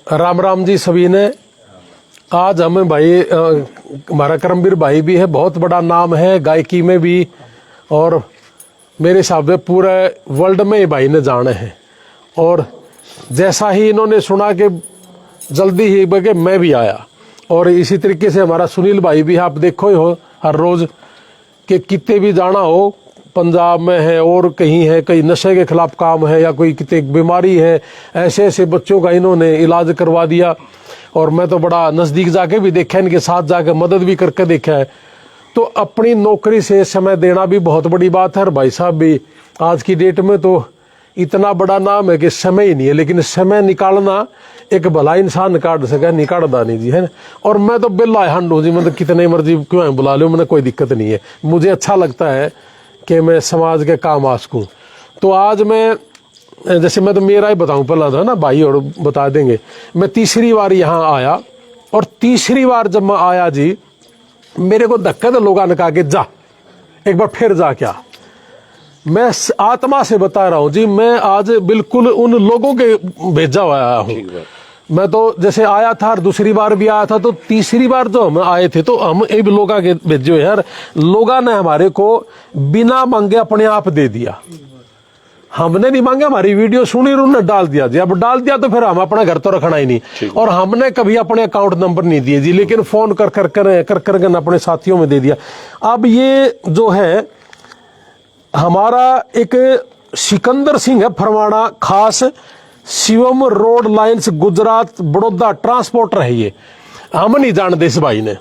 राम राम जी सभी ने। आज हमें भाई हमारा करमवीर भाई भी है, बहुत बड़ा नाम है गायकी में भी, और मेरे हिसाब से पूरे वर्ल्ड में ही भाई ने जाने हैं। और जैसा ही इन्होंने सुना कि जल्दी ही बगे मैं भी आया। और इसी तरीके से हमारा सुनील भाई भी, आप देखो ही हो हर रोज कि कितने भी जाना हो, पंजाब में है और कहीं है, कहीं नशे के खिलाफ काम है या कोई कितने बीमारी है, ऐसे ऐसे बच्चों का इन्होंने इलाज करवा दिया। और मैं तो बड़ा नज़दीक जाके भी देखा, इनके साथ जाके मदद भी करके देखा है। तो अपनी नौकरी से समय देना भी बहुत बड़ी बात है। और भाई साहब भी आज की डेट में तो इतना बड़ा नाम है कि समय ही नहीं है, लेकिन समय निकालना एक भला इंसान निकाल सके, निकालदा नहीं जी, है ना। और मैं तो बिल्ला हंड हूँ जी, मतलब कितने मर्जी क्यों बुला लो, मैंने कोई दिक्कत नहीं है। मुझे अच्छा लगता है कि मैं समाज के काम आ सकूँ। तो आज मैं जैसे मैं तो मेरा ही बताऊं पहला था ना भाई, और बता देंगे। मैं तीसरी बार यहाँ आया, और तीसरी बार जब मैं आया जी, मेरे को धक्का तो लोगों ने कहा कि जा एक बार फिर जा। क्या मैं आत्मा से बता रहा हूं जी, मैं आज बिल्कुल उन लोगों के भेजा हुआ आया हूं। मैं तो जैसे आया था और दूसरी बार भी आया था, तो तीसरी बार जो हम आए थे तो हम एक लोगों के भेजे यार, लोगों ने हमारे को बिना मांगे अपने आप दे दिया। हमने नहीं मांगा, हमारी वीडियो सुनी और उन्होंने डाल दिया जी। अब डाल दिया तो फिर हम अपना घर तो रखना ही नहीं। और हमने कभी अपने अकाउंट नंबर नहीं दिए जी, लेकिन फोन कर कर अपने साथियों में दे दिया। अब ये जो है हमारा एक सिकंदर सिंह है फरवाना, खास Shivam road lines Gujarat Baroda transporter है ये। हम नहीं जानते इस भाई ने,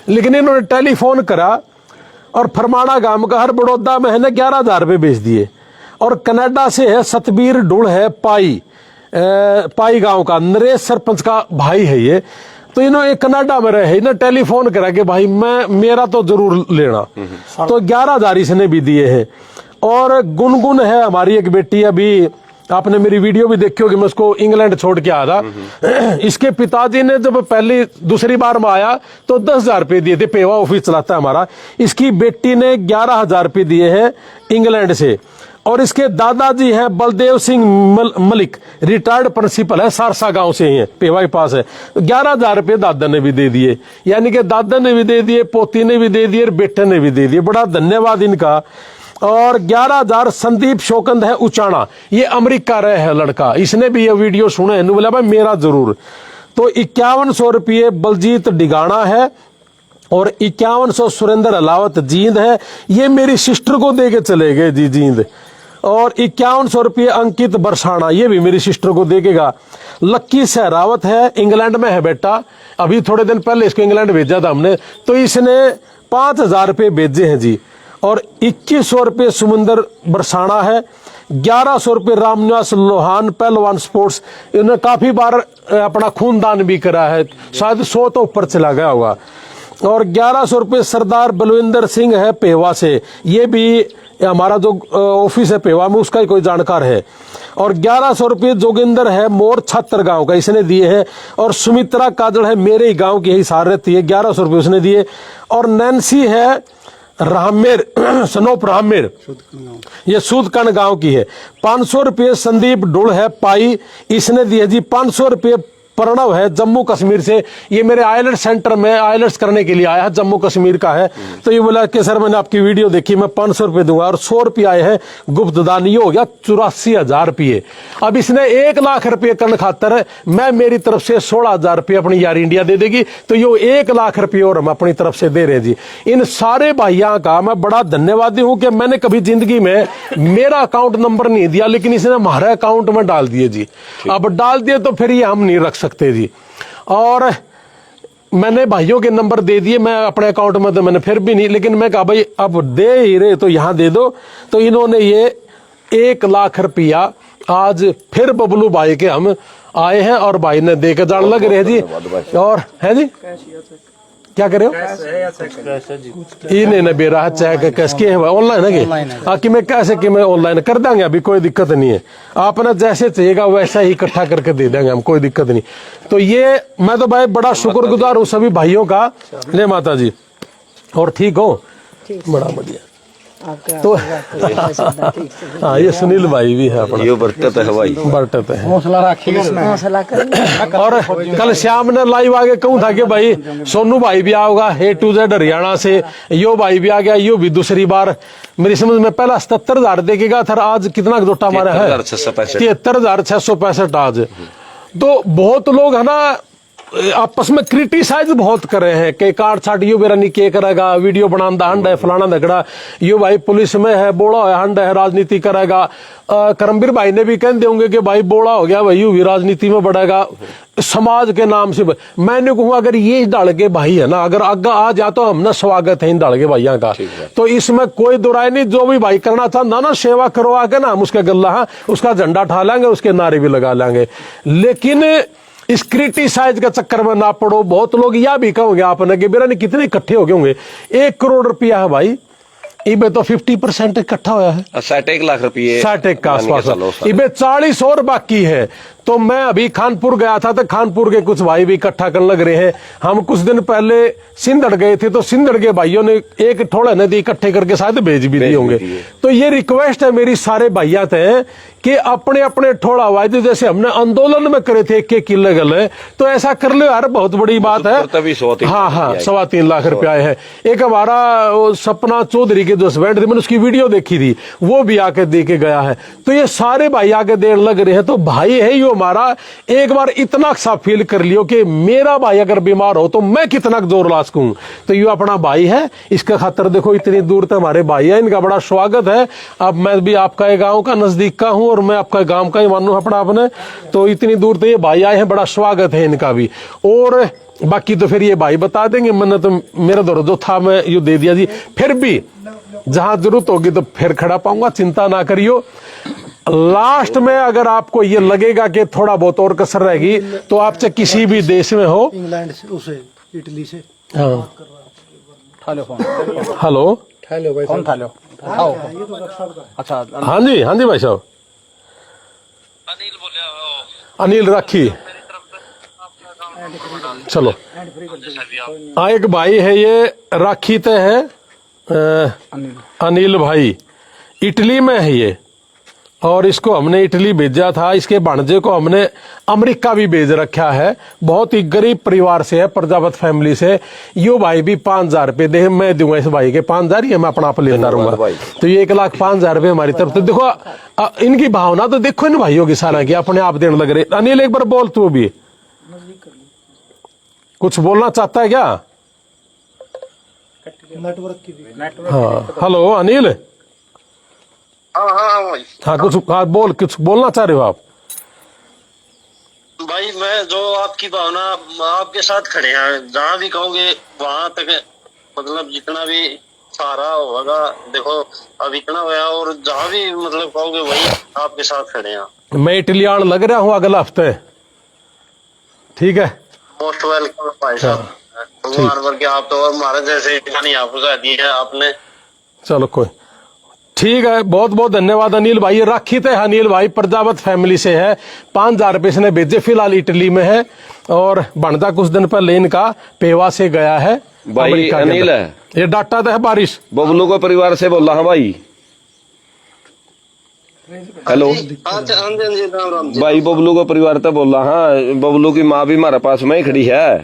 लेकिन इन्होंने टेलीफोन करा और फरमाना गांव का हर बड़ौदा में है ना 11,000 रुपये भेज दिए। और कनाडा से है सतबीर ढूल है पाई गांव का, नरेश सरपंच का भाई है ये। तो इन्होंने कनाडा में रहे ना, टेलीफोन करा कि भाई मेरा तो जरूर लेना। तो 11,000 इसने भी दिए हैं। और गुनगुन है हमारी एक बेटी, अभी आपने मेरी वीडियो भी देखी होगी, मैं उसको इंग्लैंड छोड़ के आया था। इसके पिताजी ने जब दूसरी बार में आया तो 10,000 रुपये दिए थे, पेवा ऑफिस चलाता है हमारा। इसकी बेटी ने 11,000 रुपये दिए हैं इंग्लैंड से। और इसके दादाजी हैं बलदेव सिंह मलिक, रिटायर्ड प्रिंसिपल है, सारसा गांव से ही है, पेवा के पास है। 11,000 रुपये दादा ने भी दे दिए, यानी कि दादा ने भी दे दिए, पोती ने भी दे दिए और बेटे ने भी दे दिए। बड़ा धन्यवाद इनका। और 11,000 संदीप शोकंद है उचाना, ये अमेरिका रहे है लड़का, इसने भी ये वीडियो सुने हैं, बोला भाई मेरा जरूर। तो 5100 रुपये बलजीत डिगाना है, और 5100 सुरेंद्र अलावत जींद है, ये मेरी सिस्टर को दे के चले गए जी जींद। और 5100 रुपये अंकित बरसाना, ये भी मेरी सिस्टर को देगा। लक्की सहरावत है, इंग्लैंड में है बेटा, अभी थोड़े दिन पहले इसको इंग्लैंड भेजा था हमने, तो इसने 5,000 रुपये भेजे हैं जी। और 2100 रुपये सुमंदर बरसाना है, 1100 रुपये रामनिवास लोहान पहलवान स्पोर्ट्स, इन्होंने काफी बार अपना खूनदान भी करा है, शायद 100 तो ऊपर चला गया होगा। और 1100 रुपये सरदार बलविंदर सिंह है पेवा से, ये भी हमारा जो ऑफिस है पेवा में उसका ही कोई जानकार है। और 1100 रुपये जोगिंदर है मोर छत्तर गांव का, इसने दिए हैं। और सुमित्रा काजल है मेरे ही गांव की, यही सार रहती है, 1100 रुपये उसने दिए। और नैन्सी है रामेर सनोप रामेर, ये सूदकन गांव की है, 500 रुपये। संदीप ढुल है पाई, इसने दिए जी 500 रुपये। प्रणव है जम्मू कश्मीर से, ये मेरे आइलेट्स सेंटर में आइलेट्स करने के लिए आया है, जम्मू कश्मीर का है। तो ये बोला कि सर मैंने आपकी वीडियो देखी, मैं 500 रुपये दूंगा। और 100 रुपये आए हैं गुप्त दान, ये हो गया 84,000 रुपये। अब इसने 1 लाख रुपये करने खातर मैं मेरी तरफ से 16,000 रुपये अपनी यार इंडिया दे देगी, तो ये 1 लाख रुपये और हम अपनी तरफ से दे रहे हैं जी। इन सारे भाइयों का मैं बड़ा धन्यवादी हूं कि मैंने कभी जिंदगी में मेरा अकाउंट नंबर नहीं दिया, लेकिन इसने हमारे अकाउंट में डाल दिए जी। अब डाल दिए तो फिर ये हम नहीं रख सकते जी। और मैंने भाइयों के नंबर दे दिए, मैं अपने अकाउंट में तो मैंने फिर भी नहीं, लेकिन मैं कहा भाई अब दे ही रहे तो यहां दे दो। तो इन्होंने ये 1 लाख रुपया आज फिर बबलू भाई के हम आए हैं, और भाई ने दे के जान लग रहे जी। और है जी क्या करे हो इन्हें बेरा चाहे कैसे के ऑनलाइन है कि मैं कैसे कि मैं ऑनलाइन कर देंगे, अभी कोई दिक्कत नहीं है। आपने जैसे चाहिएगा वैसा ही इकट्ठा करके दे देंगे हम, कोई दिक्कत नहीं। तो ये मैं तो भाई बड़ा शुक्रगुजार हूँ सभी भाइयों का। ले माता जी, और ठीक हो? बड़ा बढ़िया। तो हाँ ये सुनील भाई भी है अपना, ये बरकत है भाई, बरकत है। हौसला रखिए, हौसला करें। और कल शाम ने लाइव आगे कहूँ था कि भाई सोनू भाई भी आओगा A to Z हरियाणा से, यो भाई भी आ गया, यो भी दूसरी बार मेरी समझ में पहला 77,000 देखेगा था, आज कितना जोटा हमारा है 73,665 आज। तो बहुत लोग है ना आपस में क्रिटिसाइज बहुत कर रहे हैं कि कार छाट यो बेरा नहीं के करेगा, वीडियो बनाना हंड है, फलाना झगड़ा, यो भाई पुलिस में है, बोला है हंड है, राजनीति करेगा। करमबीर भाई ने भी कहते होंगे कि भाई बोला हो गया भाई यू भी राजनीति में बढ़ेगा समाज के नाम से। मैंने कहूँ अगर ये डाल के भाई है ना, अगर आगे आ जा तो हमने स्वागत है इन डाल के भाइयों का, तो इसमें कोई दुराय नहीं। जो भी भाई करना चाहता ना सेवा करवा के ना हम उसके गल्ला उसका झंडा ठा लेंगे, उसके नारे भी लगा लेंगे, लेकिन इस क्रिटिसाइज के चक्कर में ना पड़ो। बहुत लोग यह भी कहोगे आपने कि बेरा कितने इकट्ठे हो गए होंगे, 1 करोड़ रुपया है भाई, इबे तो 50% इकट्ठा होया है, 61 लाख रुपये 61 का आसपास, इबे 40 और बाकी है। तो मैं अभी खानपुर गया था, तो खानपुर के कुछ भाई भी इकट्ठा करने लग रहे हैं। हम कुछ दिन पहले सिंधड़ गए थे, तो सिंधड़ के भाइयों ने एक थोड़ा नदी इकट्ठे करके शायद भेज भी दिए होंगे। तो ये रिक्वेस्ट है मेरी सारे भाइयों से कि अपने अपने ठोड़ा वायदे जैसे हमने आंदोलन में करे थे 1 किलो गले, तो ऐसा कर लो यार, बहुत बड़ी बात है। हाँ हाँ 3.25 लाख रुपया आए हैं। एक हमारा सपना चौधरी के जो हस्बैंड थे, मैंने उसकी वीडियो देखी थी, वो भी आके दे के गया है। तो ये सारे भाई आके देर लग रहे हैं। तो भाई है यो हमारा, एक बार इतना सा फील कर लियो कि मेरा भाई अगर बीमार हो तो मैं कितना जोर ला सकूं। तो ये अपना भाई है, इसका खातर देखो इतनी दूर तक हमारे भाई है, इनका बड़ा स्वागत है। अब मैं भी आपका एक गांव का नजदीक का हूं और मैं आपका गांव का ही मानू अपना अपने, तो इतनी दूर तो ये भाई आए हैं, बड़ा स्वागत है इनका भी। और बाकी तो फिर ये भाई बता देंगे, मैंने तो मेरा दौर जो था मैं ये दे दिया जी। फिर भी जहां जरूरत होगी तो फिर खड़ा पाऊंगा, चिंता ना करियो। लास्ट में अगर आपको ये लगेगा कि थोड़ा बहुत और कसर रहेगी तो आप चाहे किसी भी देश में हो, इंग्लैंड से, उसे इटली से, हाँ हेलो हेलो भाई फोन लो, अच्छा हाँ जी भाई साहब, अनिल बोलिया, अनिल राखी, चलो हाँ एक भाई है ये राखी ते है अनिल भाई, इटली में है ये, और इसको हमने इटली भेजा था। इसके भांजे को हमने अमेरिका भी भेज रखा है। बहुत ही गरीब परिवार से है, प्रजापत फैमिली से। यो भाई भी 5,000 रुपये दे, मैं दूंगा इस भाई के 5,000 ही मैं अपना आप लेता रहूंगा। तो ये 1,05,000 रुपये हमारी तरफ। तो देखो इनकी भावना तो देखो इन भाइयों की सारा की अपने आप देने लग रहे। अनिल एक बार बोल, तू भी कुछ बोलना चाहता है क्या? नेटवर्क की हाँ हेलो अनिल, हाँ भाई, हाँ कुछ बोल, कुछ बोलना चाह रहे हो आप? भाई मैं जो आपकी भावना, आपके साथ खड़े हैं, जहाँ भी कहोगे वहां तक, मतलब जितना भी सहारा होगा, देखो अब इतना होया, और जहाँ भी मतलब कहोगे वही आपके साथ खड़े हैं। मैं इटली आने लग रहा हूँ अगला हफ्ते, ठीक है? मोस्ट वेलकम भाई साहब, भगवान भर के आप तो हमारे जैसे नहीं आप दी है आपने। चलो कोई ठीक है, बहुत बहुत धन्यवाद अनिल भाई। राखी थे अनिल भाई, प्रजापत फैमिली से है, 5,000 रुपये इसने भेजे, फिलहाल इटली में है। और बनता कुछ दिन पहले इनका पेवा से गया है भाई। अनिल है ये डाटा है बारिश बबलू को परिवार से बोल रहा हूँ भाई। हेलो भाई, बबलू को परिवार तो बोल रहा। हाँ बबलू की माँ भी हमारे पास में ही खड़ी है।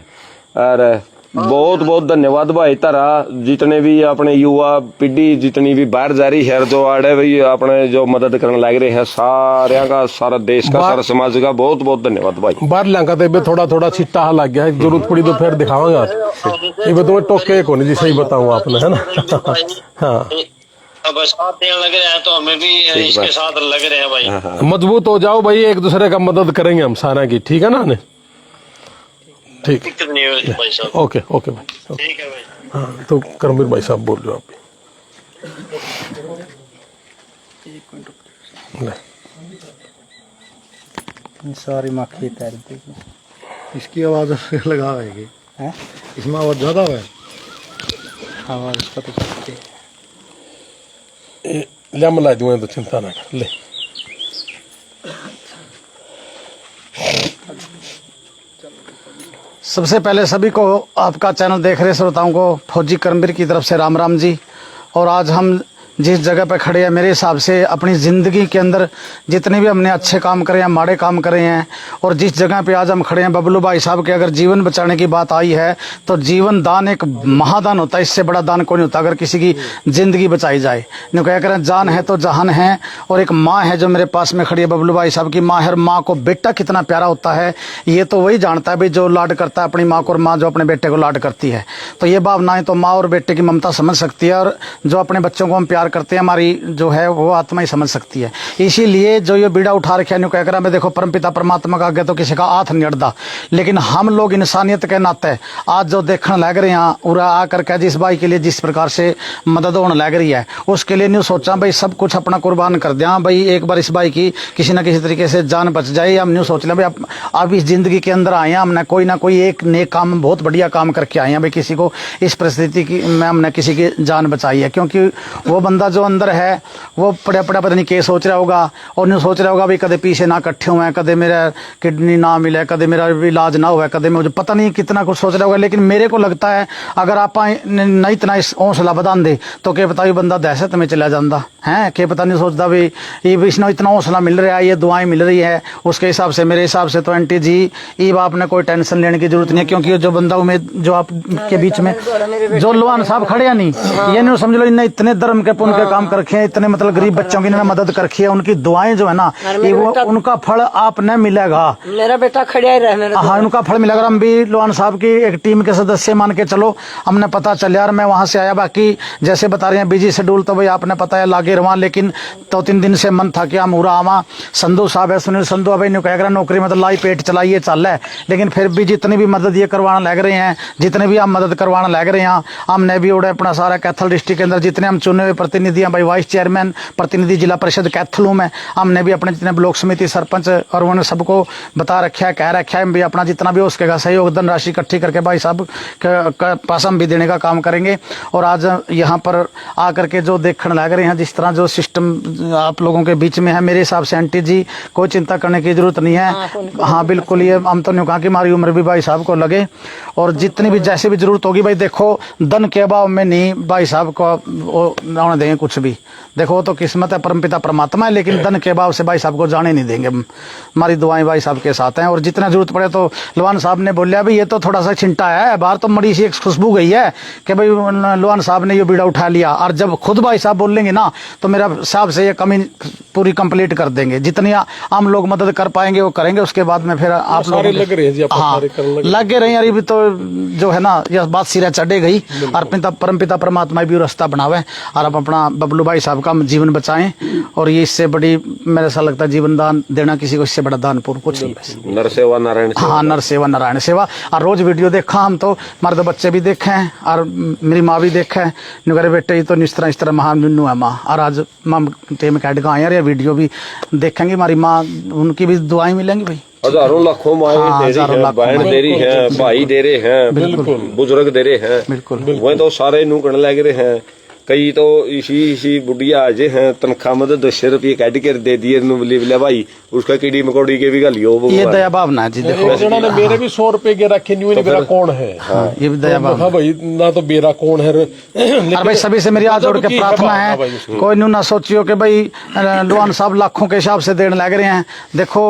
और बहुत बहुत धन्यवाद भाई तारा, जितने भी अपने युवा पीढ़ी जितनी भी बाहर जा रही है, जो आड़े भाई अपने जो मदद करने लग रहे हैं, सारे का सारा देश का सारा समाज का बहुत बहुत धन्यवाद भाई। बाहर लंका तो थोड़ा थोड़ा छिट्टा लग गया है, जरूरत पड़ी तो फिर दिखाऊंगा। ये तुम्हें टोके को नहीं जी, सही बताऊँ आपने, है ना? हाँ अब साथ देने लग रहे हैं तो हमें भी इसके साथ लग रहे हैं भाई। मजबूत हो जाओ भाई, एक दूसरे का मदद करेंगे हम सारा की, ठीक है ना? ठीक, दिक्कत नहीं है भाई साहब। ओके ओके भाई, ठीक है भाई। हाँ तो करमबीर भाई साहब बोल रहे हो आप? सारी मक्खी तैरती, इसकी आवाज लगा है, इसमें आवाज ज्यादा है, आवाज पता चलती है। ले मिला दूंगा तो चिंता ना कर ले। सबसे पहले सभी को, आपका चैनल देख रहे श्रोताओं को फौजी करमबीर की तरफ से राम राम जी। और आज हम जिस जगह पे खड़े हैं, मेरे हिसाब से अपनी ज़िंदगी के अंदर जितने भी हमने अच्छे काम करे हैं, माड़े काम करे हैं, और जिस जगह पे आज हम खड़े हैं, बबलू भाई साहब के अगर जीवन बचाने की बात आई है तो जीवन दान एक महादान होता है, इससे बड़ा दान कोई नहीं होता अगर किसी की ज़िंदगी बचाई जाए। न्यू क्या करें, जान है तो जहान है। और एक माँ है जो मेरे पास में खड़ी है, बबलू भाई साहब की माँ है, और माँ को बेटा कितना प्यारा होता है ये तो वही जानता है भाई, जो लाड करता है अपनी माँ को और माँ जो अपने बेटे को लाड करती है। तो ये भावनाएं तो माँ और बेटे की ममता समझ सकती है, और जो अपने बच्चों को हम प्यार करते हैं हमारी जो है वो आत्मा ही समझ सकती है। इसीलिए जो ये बीड़ा उठा रखे न्यू कहकर मैं देखो परमपिता परमात्मा का आगे तो किसी का हाथ नहीं अड़ता, लेकिन हम लोग इंसानियत के नाते आज जो देखने लग रहे हैं उरा आकर के जिस भाई के लिए जिस प्रकार से मदद होने लग रही है उसके लिए न्यू सोचा भाई सब कुछ अपना कुर्बान कर दिया भाई, एक बार इस भाई की किसी न किसी तरीके से जान बच जाए। हम न्यू सोच लें भाई अब इस जिंदगी के अंदर आए हैं, हमने कोई ना कोई एक नेक काम बहुत बढ़िया काम करके आए हैं भाई, किसी को इस परिस्थिति की में हमने किसी की जान बचाई है। क्योंकि वो बंदा जो अंदर है वो पड़ा पता नहीं क्या सोच रहा होगा, और न्यू सोच रहा होगा भाई कदे पीछे ना इकट्ठे हुए, कदे मेरा किडनी ना मिले, कदे मेरा इलाज ना हुआ, कदे मुझे पता नहीं कितना कुछ सोच रहा होगा। लेकिन मेरे को लगता है अगर आप नहीं इतना हौसला बधान दे तो क्या पता बंदा दहशत में चला जाता है, क्या पता नहीं सोचता भाई ये विष्णु इतना हौसला मिल रहा है, ये दुआएं मिल रही है, उसके हिसाब से मेरे हिसाब से तो आंटी जी ये आपने कोई टेंशन लेने की जरूरत नहीं है। क्योंकि जो बंदा उम्मीद जो आपके बीच में जो लोहान साहब खड़े हैं नहीं, ये नहीं समझ लो इन्हें इतने धर्म के पुण्य के काम कर रखे हैं, इतने मतलब गरीब बच्चों की इन्होंने मदद कर रखी है, उनकी दुआएं जो है ना ये वो उनका फल आपने मिलेगा। मेरा बेटा खड़ा ही रहा, हाँ उनका फल मिलेगा। हम भी लोहान साहब की एक टीम के सदस्य मान के चलो, हमने पता चल यार मैं वहां से आया, बाकी जैसे बता रहे हैं बिजी शेड्यूल तो भाई आपने पता है लागे रहा, लेकिन 2-3 दिन से मन था कि हम उरा आवा। संधू साहब है, सुनील संधू भाई ने कह नौकरी मतलब लाई पेट चलाइए चल है, लेकिन फिर भी जितनी भी मदद ये करवाना लग रहे हैं, जितने भी हम मदद करवाना लग रहे हैं, हमने भी उड़े अपना सारा कैथल डिस्ट्रिक्ट के अंदर जितने हम चुने हुए प्रतिनिधि हैं भाई, वाइस चेयरमैन प्रतिनिधि जिला परिषद कैथलों में, हमने भी अपने जितने ब्लॉक समिति सरपंच और उन्होंने सबको बता रखा है, कह रखा है भी अपना जितना भी हो सकेगा सहयोग धन राशि इकट्ठी करके भाई साहब के पास हम भी देने का काम करेंगे। और आज यहाँ पर आकर के जो देखने लग रहे हैं जिस तरह जो सिस्टम आप लोगों के बीच में है, मेरे हिसाब से आंटी जी कोई चिंता करने की जरूरत नहीं है। हाँ बिल्कुल, ये हम तो नहीं कहा कि हमारी उम्र भी भाई साहब को लगे, और जितनी भी जैसे भी जरूरत होगी भाई देखो धन के अभाव में नहीं भाई साहब को आने देंगे कुछ भी। देखो तो किस्मत है, परमपिता परमात्मा है, लेकिन धन के अभाव से भाई साहब को जाने नहीं देंगे। हमारी दुआएं भाई साहब के साथ हैं, और जितना जरूरत पड़े तो लोहान साहब ने बोलिया भाई ये तो थोड़ा सा छिंटा है, बाहर तो मड़ी सी एक खुशबू गई है कि भाई लोहान साहब ने ये बीड़ा उठा लिया, और जब खुद भाई साहब बोलेंगे ना तो मेरा हिसाब से ये कमी पूरी कंप्लीट कर देंगे। जितनी हम लोग मदद कर पाएंगे वो करेंगे, उसके बाद में फिर आप लोग लग रहे हैं जी, हाँ लगे रहे। अभी तो जो है ना यह बात सिरा चढ़े गई, और परमपिता परमात्मा भी रास्ता बनावे, और अब अपना बबलू भाई साहब का जीवन बचाएं। और ये इससे बड़ी मेरे ऐसा लगता है जीवन दान देना किसी को इससे बड़ा दान पूर्ण कुछ नहीं। नर सेवा नारायण सेवा। हाँ नर सेवा नारायण सेवा। और रोज वीडियो देखा हम तो, मर्द बच्चे भी देखे हैं और मेरी माँ भी देखे हैं, मेरे बेटे तो इस तरह महान नुनू है माँ, और आज माँ टेम कैड का आए यार, ये वीडियो भी देखेंगे हमारी माँ, उनकी भी दुआएं मिलेंगी भाई। हजारों लाखों माएं दे रही हैं, बहन दे रही हैं, भाई दे रहे हैं, बिल्कुल बुजुर्ग दे रहे हैं, बिल्कुल वही तो सारे नू करने लग रहे हैं। कई तो इसी बुढ़िया आज हैं तनख्वाह मदद 200 रुपये काट कर दे दिए बिले भाई, उसका कीड़ी मकोड़ी के भी गलियो ये दया भावना है जी। देखो ने मेरे भी 100 रुपए के रखे नहीं, तो मेरा कौन है। हाँ, ये भी दया भावना भाई ना तो मेरा कौन है। भाई सभी से मेरी हाथ जोड़ के प्रार्थना है, कोई न्यू ना सोचियो कि भाई लोहान साहब लाखों के हिसाब से देने लग रहे हैं। देखो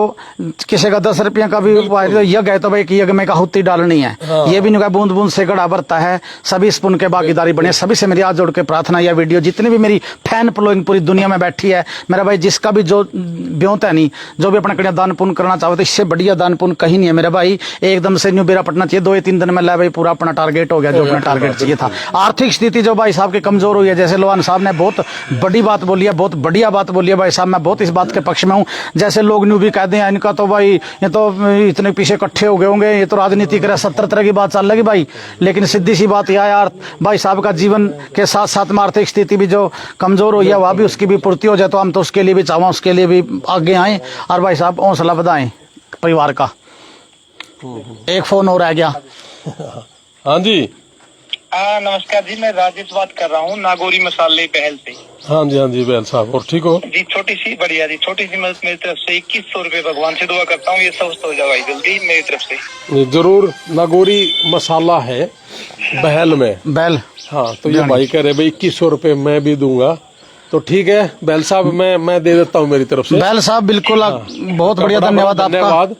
किसी का 10 रुपये का भी यज्ञ है तो भाई यज्ञ में आहुति डालनी है, ये भी नहीं बूंद बूंद से गड़ा भरता है। सभी इस पुण्य के भागीदारी बने, सभी से मेरी हाथ जोड़ के प्रार्थना। यह वीडियो जितनी भी मेरी फैन फॉलोइंग पूरी दुनिया में बैठी है, मेरा भाई जिसका भी जो ब्योत है नहीं, जो भी अपना कड़िया दान पुण्य करना चाहो तो इससे बढ़िया दान पुण्य कहीं नहीं है मेरा भाई। एकदम से न्यू बेरा पटना चाहिए, 2-3 दिन में ला भाई पूरा अपना टारगेट हो गया जो अपना टारगेट चाहिए था। आर्थिक स्थिति जो भाई साहब की कमजोर हुई है, जैसे लोहान साहब ने बहुत बड़ी बात बोली है, बहुत बढ़िया बात बोली है भाई साहब, मैं बहुत इस बात के पक्ष में हूँ। जैसे लोग न्यू भी कहते हैं इनका तो भाई ये तो इतने पीछे इकट्ठे हो गए होंगे, ये तो राजनीति करे, 70 तरह की बात चल रही भाई। लेकिन सीधी सी बात यह है यार, भाई साहब का जीवन के साथ साथ में आर्थिक स्थिति भी जो कमजोर हुई है वह भी उसकी भी पूर्ति हो जाए, तो हम तो उसके लिए भी चाहवा, उसके लिए भी आगे आए और भाई साहब हौसला बढ़ाएं परिवार का। एक फोन हो रह गया। हाँ जी, हाँ नमस्कार जी, मैं राजेश बात कर रहा हूँ नागौरी मसाले पहल से। हाँ जी बैल साहब, और ठीक हो जी? छोटी सी बढ़िया जी, छोटी सी मदद मेरी तरफ से 2100 रुपए, भगवान से दुआ करता हूँ ये सब हो जाए जल्दी मेरी तरफ से। जरूर। नागौरी मसाला है बहल में, बैल। हाँ तो ये भाई कह रहे भाई 2100 रुपए मैं भी दूंगा, तो ठीक है बैल साहब, मैं दे देता हूँ मेरी तरफ से। बैल साहब बिल्कुल बहुत बढ़िया, बड़ा धन्यवाद आपका। धन्यवाद।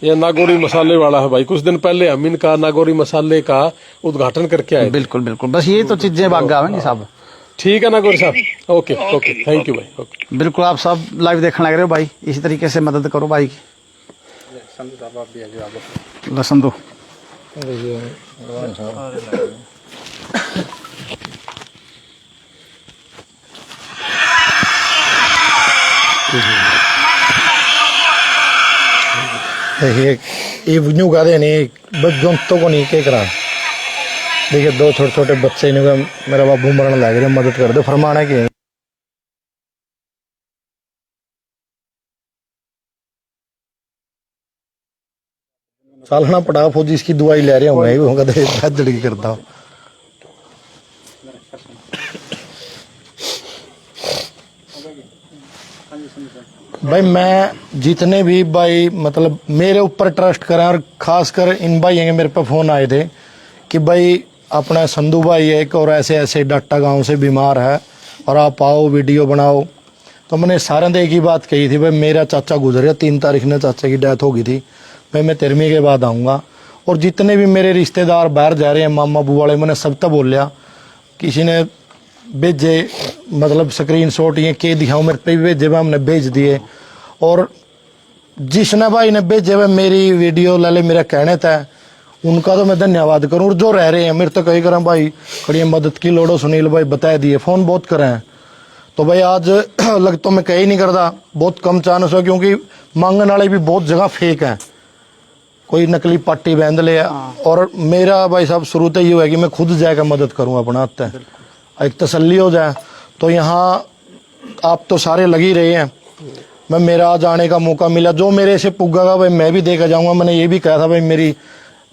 ये नागौरी मसाले वाला है भाई, कुछ दिन पहले हम इनका नागौरी मसाले का उद्घाटन करके आए थे। बिल्कुल बिल्कुल, बस ये तो चीजें भाग आवेंगी साहब। ठीक है नागौरी साहब, ओके ओके, थैंक यू भाई, ओके। बिल्कुल, आप सब लाइव देखने लग रहे हो भाई, इसी तरीके से मदद करो भाई की। संधू ये न्यू कहते नहीं बच्चों को नहीं के करा। देखिए 2 छोटे छोटे बच्चे ने मेरा बाबू मरण लग रहे, मदद कर दो, फरमाना की सालना पटा फौजी इसकी दवाई ले रहे हूँ, मैं भी होगा जड़गी करता हूँ। भाई मैं जितने भी भाई मतलब मेरे ऊपर ट्रस्ट करें, और खासकर इन भाई के मेरे पे फोन आए थे कि भाई अपना संधू भाई एक और ऐसे ऐसे डाटा गांव से बीमार है और आप आओ वीडियो बनाओ। तो मैंने सारे ने एक ही बात कही थी, भाई मेरा चाचा गुजर गया 3 तारीख ने, चाचा की डेथ हो गई थी, भाई मैं 13वीं के बाद आऊँगा। और जितने भी मेरे रिश्तेदार बाहर जा रहे हैं, मामा बू वाले, मैंने सब तक बोल लिया। किसी ने भेजे मतलब स्क्रीन शॉट ये के दिखाऊँ, मेरे पे भी भेजे, हमने भेज दिए। और जिसने भाई ने भेजे हुए मेरी वीडियो लाले मेरा कहने था, उनका तो मैं धन्यवाद करूँ। और जो रह रहे हैं मेरे तो कही करें भाई खड़ी मदद की लोड़ो, सुनील भाई बता दिए, फ़ोन बहुत करें। तो भाई आज लग तो मैं कहीं नहीं करता, बहुत कम चांस है, क्योंकि मांगने वाले भी बहुत जगह फेक हैं, कोई नकली पार्टी बांध ले। और मेरा भाई साहब शुरू से ये है कि मैं खुद जाकर मदद करूँ अपना, एक तसल्ली हो जाए। तो यहाँ आप तो सारे लग ही रहे हैं, मैं मेरा आज आने का मौका मिला, जो मेरे से पुगेगा भाई मैं भी देकर जाऊँगा। मैंने ये भी कहा था भाई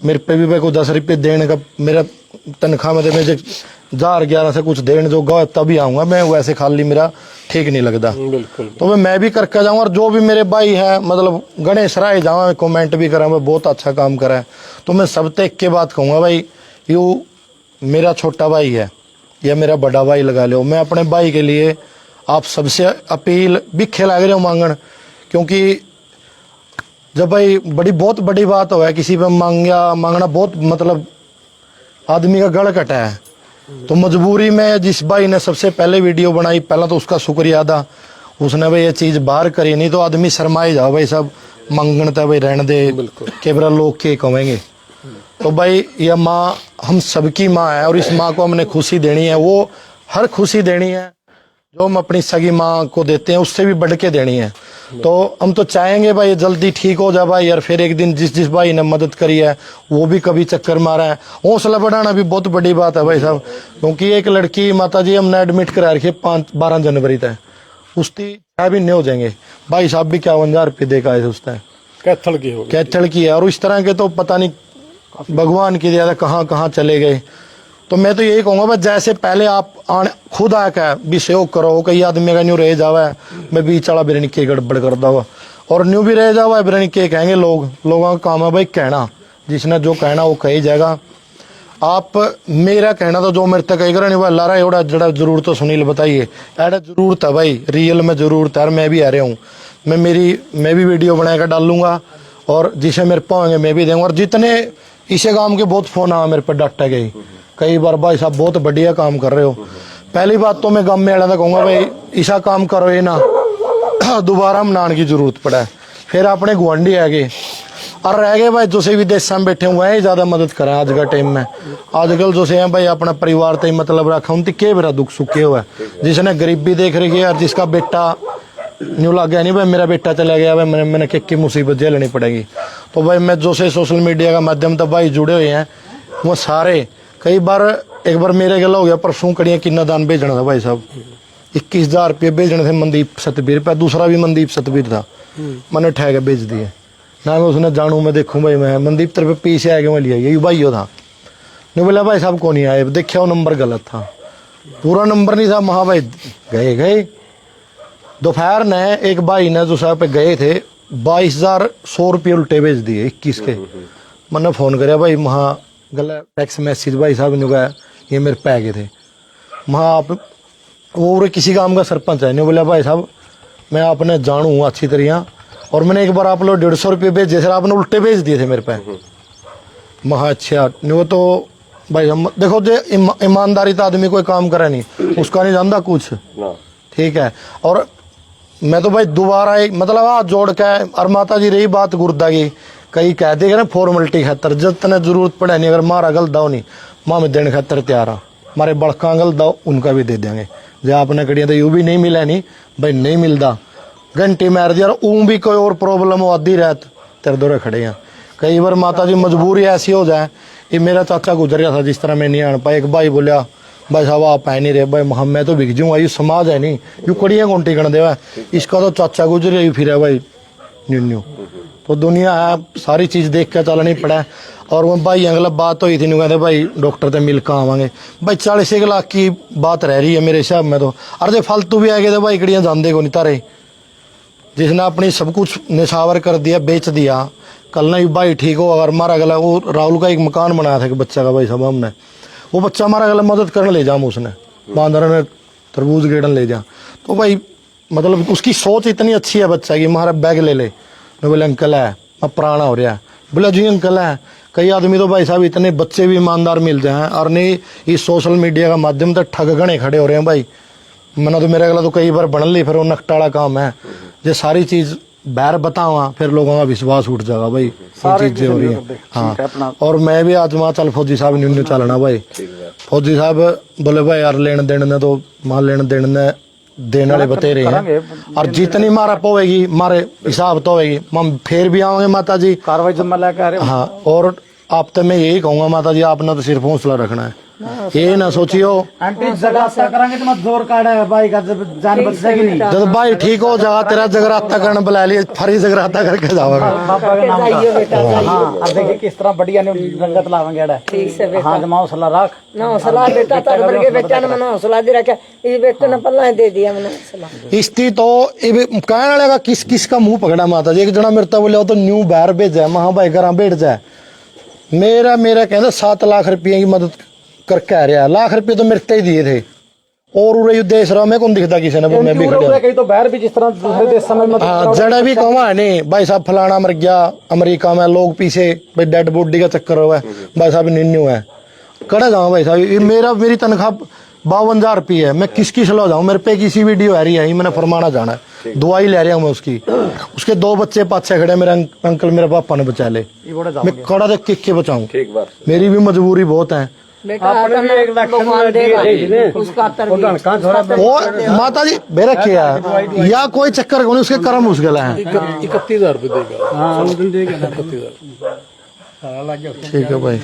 मेरे पे भी भाई को 10 रुपये देने का, मेरा तनख्वाह में मुझे 1000-11 से कुछ देने जो गा तभी आऊँगा मैं, वैसे खाली मेरा ठीक नहीं लगता। बिल्कुल। तो मैं भी करके जाऊँगा। और जो भी मेरे भाई है मतलब गणेश राय जाऊँ, कमेंट भी करा, मैं बहुत अच्छा काम करा है, तो मैं सब तक के बात कहूँगा भाई यू मेरा छोटा भाई है या मेरा बड़ा भाई लगा लो, मैं अपने भाई के लिए आप सबसे अपील बिखे लग रहे हो मांगन। क्योंकि जब भाई बहुत बड़ी बात हो है, किसी पे मांगना बहुत मतलब आदमी का गड़ कटा है, तो मजबूरी में जिस भाई ने सबसे पहले वीडियो बनाई, पहला तो उसका शुक्रिया अदा, उसने भाई ये चीज़ बाहर करी, नहीं तो आदमी शर्माए जाओ भाई सब मांगन था भाई रहने दे, केवरा लोग के कहेंगे। तो भाई यह माँ हम सबकी माँ है, और इस माँ को हमने खुशी देनी है, वो हर खुशी देनी है जो हम अपनी सगी माँ को देते हैं, उससे भी बढ़ के देनी है। तो हम तो चाहेंगे भाई जल्दी ठीक हो जाए भाई, यार फिर एक दिन जिस भाई ने मदद करी है वो भी कभी चक्कर मारा है। हौसला बढ़ाना भी बहुत बड़ी बात है भाई साहब, क्योंकि एक लड़की माता जी हमने एडमिट करा रखी है 12 जनवरी तक, उसकी 6 महीने हो जाएंगे, भाई साहब भी 51,000 रुपये देकर आए थे उस टाइम, कैथल की है। और इस तरह के तो पता नहीं भगवान की दया कहाँ कहाँ चले गए। तो मैं तो यही कहूँगा भाई जैसे पहले आप खुद आकर भी सहयोग करो, कई आदमी का न्यू रह जावा है, मैं बीच वाला बिरनी के गड़बड़ करता हुआ, और न्यू भी रह जावा है बिरनी के कहेंगे लोगों का काम है भाई कहना, जिसने जो कहना वो कही जाएगा। आप मेरा कहना तो जो मेरे तक कही करें भाई लारा एवड़ा जड़ा जरूरत तो सुनील बताइए, एड़ा जरूरत है भाई, रियल में जरूरत है। मैं भी आ रहा हूँ, मैं भी वीडियो बना कर डालूंगा, और जिसे मेरे पाएंगे मैं भी दूंगा। और जितने इसे काम के बहुत फोन आया मेरे पर डाटा गई कई बार, भाई साहब बहुत बढ़िया काम कर रहे हो। पहली बात तो मैं गाँव में आने कहूँगा भाई ऐसा काम करो ये ना दोबारा मनाने की जरूरत पड़ा है। फिर अपने गुआंढी है गए और रह गए भाई जो से विदेश में बैठे हुए हैं, ज्यादा मदद करें आज का टाइम में। आजकल जो से हैं भाई अपना परिवार तक मतलब रखा, उनकी के बड़ा दुख सुखे हुआ है, जिसने गरीबी देख रही है और जिसका बेटा न्यू लग गया नहीं भाई मेरा बेटा चला गया भाई मैंने क्या मुसीबत झेलनी पड़ेगी। तो भाई मैं जो से सोशल मीडिया का माध्यम तक भाई जुड़े हुए हैं वो सारे, कई बार एक बार मेरे गला हो गया परसों कड़ियाँ किन्ना दान भेजना था भाई साहब, 21,000 रुपये भेजने थे मनदीप सतबीर पे, दूसरा भी मनदीप सतबीर था, मैंने ठहके भेज दिए ना, मैं उसने जानू मैं देखूँ भाई मैं मनदीप तेरे पे पीछे आ गया मैं लिया यही भाई था, नहीं बोला भाई साहब को नहीं आए, देखा वो नंबर गलत था, पूरा नंबर नहीं था। महा भाई गए दोपहर ने एक भाई ने जो साहब पे गए थे 22,100 रुपये उल्टे भेज दिए 21 के। मैंने फ़ोन कराया भाई महा गला टेक्स्ट मैसेज भाई साहब ने कहा ये मेरे पै गए थे, महा आप वो उरे किसी गांव का सरपंच है, नहीं बोला भाई साहब मैं आपने जानू अच्छी तरह, और मैंने एक बार आप लोग 150 रुपये भेजे सर, आपने उल्टे भेज दिए थे मेरे पे। महा अच्छा नहीं, वो तो भाई हम देखो जो ईमानदारी तो आदमी कोई काम करे नहीं, उसका नहीं जानता कुछ, ठीक है। और मैं तो भाई दोबारा एक मतलब हाथ जोड़ के, और माता जी रही बात गुर्दा की, कई कहते हैं ना फॉर्मेलिटी खातर, जितने जरूरत पड़े नहीं, अगर मारा गल दाओ नहीं माँ में देने खातर तैयार आ, मारे बड़का गल दाओ उनका भी दे देंगे। जो आपने कड़िया तो यूं भी नहीं मिला नहीं भाई, नहीं मिलता घंटी मार दिया, और ऊँ भी कोई और प्रॉब्लम हो आधी रात तेरे दौरे खड़े हैं। कई बार माता जी मजबूरी ऐसी हो जाए, ये मेरा चाचा गुजर गया था जिस तरह मैं नहीं आन पाया, एक भाई बोलिया भाई साहब आप है नहीं रहे, भाई मैं तो बिक जाऊंगा, ये समाज है नहीं, यू कड़िया कौन टिकन देवा, इसका तो चाचा गुजर ही फिर है भाई न्यू। तो दुनिया है, सारी चीज देख के चलनी पड़ा। और वो भाई अगला बात हुई थी, कहते भाई डॉक्टर तो मिल कर आवांगे, भाई 40 लाख की बात रह रही है मेरे हिसाब में तो, और जो फालतू भी आ गए तो भाई कड़िया जानते को नहीं तारे, जिसने अपनी सब कुछ निछावर कर दिया, बेच दिया, कल ना भाई ठीक हो अगर मारा गला। वो राहुल का एक मकान बनाया था कि बच्चा का भाई साहब हमने, वो बच्चा मारा गला मदद करने ले जाऊँ उसने, बांदर में तरबूज गेड़न ले जा, तो भाई मतलब उसकी सोच इतनी अच्छी है बच्चा की, हमारा बैग ले ले, मैं बोले अंकल है अब पुराना हो रहा है, बोला जी अंकल है। कई आदमी तो भाई साहब इतने बच्चे भी ईमानदार मिलते हैं, और नहीं इस सोशल मीडिया का माध्यम से ठग गणे खड़े हो रहे हैं भाई। मैंने तो मेरे गला तो कई बार बन ली, फिर वो नकटाड़ा काम है, ये सारी चीज बाहर बताऊंगा फिर लोगों का विश्वास उठ जाएगा भाई, ये चीजें हो रही है। हाँ, और मैं भी आज वहाँ चल फौजी साहब न्यू चलना भाई, फौजी साहब बोले भाई यार लेन देन ने तो मां लेन देन ने देने वाले बते रहे हैं, और जितनी मारा पोवेगी मारे हिसाब तो होगी, हम फिर भी आएंगे माता जी कार्रवाई जमा लेकर। हाँ, और आप तो मैं यही कहूंगा माता जी आपने तो सिर्फ हौसला रखना है, ये ना सोचियो आंटी जगराता करेंगे तो मत जोर काट है भाई का, जब जान बच जाएगी नहीं। जब भाई ठीक हो जाएगा तेरा जगराता करने बुला लिए, फरी जगराता करके जाओगे पापा के नाम का। हाँ, अब देखिए किस तरह बढ़िया ने रंगत लावेंगे। ठीक से बेटा, हाँ जमा हौसला रख ना हौसला बेटा, तर भर के बेटा ने मना हौसला दे रखा, इस बेटे ने पल्ला दे दिया मैंने हौसला। इस्ती तो कहने वाले किस किस का मुंह पकड़ा माता जी, एक जना मेरे तो बोले तो न्यू बाहर भेजा, महा भाई घर बैठ जाए, मेरा कहना 7 लाख रुपये की मदद कर कह रहा, लाख रुपये तो मेरे ही दिए थे, और उरे देश रहा मैं कौन दिखता किसी ने, मैं भी खड़ा कहीं तो बाहर भी जिस तरह दूसरे देश समय में हाँ जड़ा भी कहवा है नहीं भाई साहब फलाना मर गया अमेरिका में, लोग पीछे भाई डेड बॉडी का चक्कर हुआ है, भाई साहब निन्नू है कड़ा जाऊँ भाई साहब, ये मेरी तनख्वाह 52,000 रुपये है, मैं किसकी सलाह जाऊँ, मेरे पे किसी वीडियो आ रही है, मैंने फरमाना जाना है, दवाई ले रहा हूँ मैं उसकी, उसके 2 बच्चे पाछे खड़े, मेरे अंकल मेरे पापा ने बचा ले, मैं कड़ा देख के बचाऊँ, मेरी भी मजबूरी बहुत है। बेटा भगवान देगा उसका तरबियत। वो माता जी मेरा क्या है या कोई चक्कर नहीं, उसके कर्म उस गला है। 31,000 रुपये देगा, ठीक है भाई।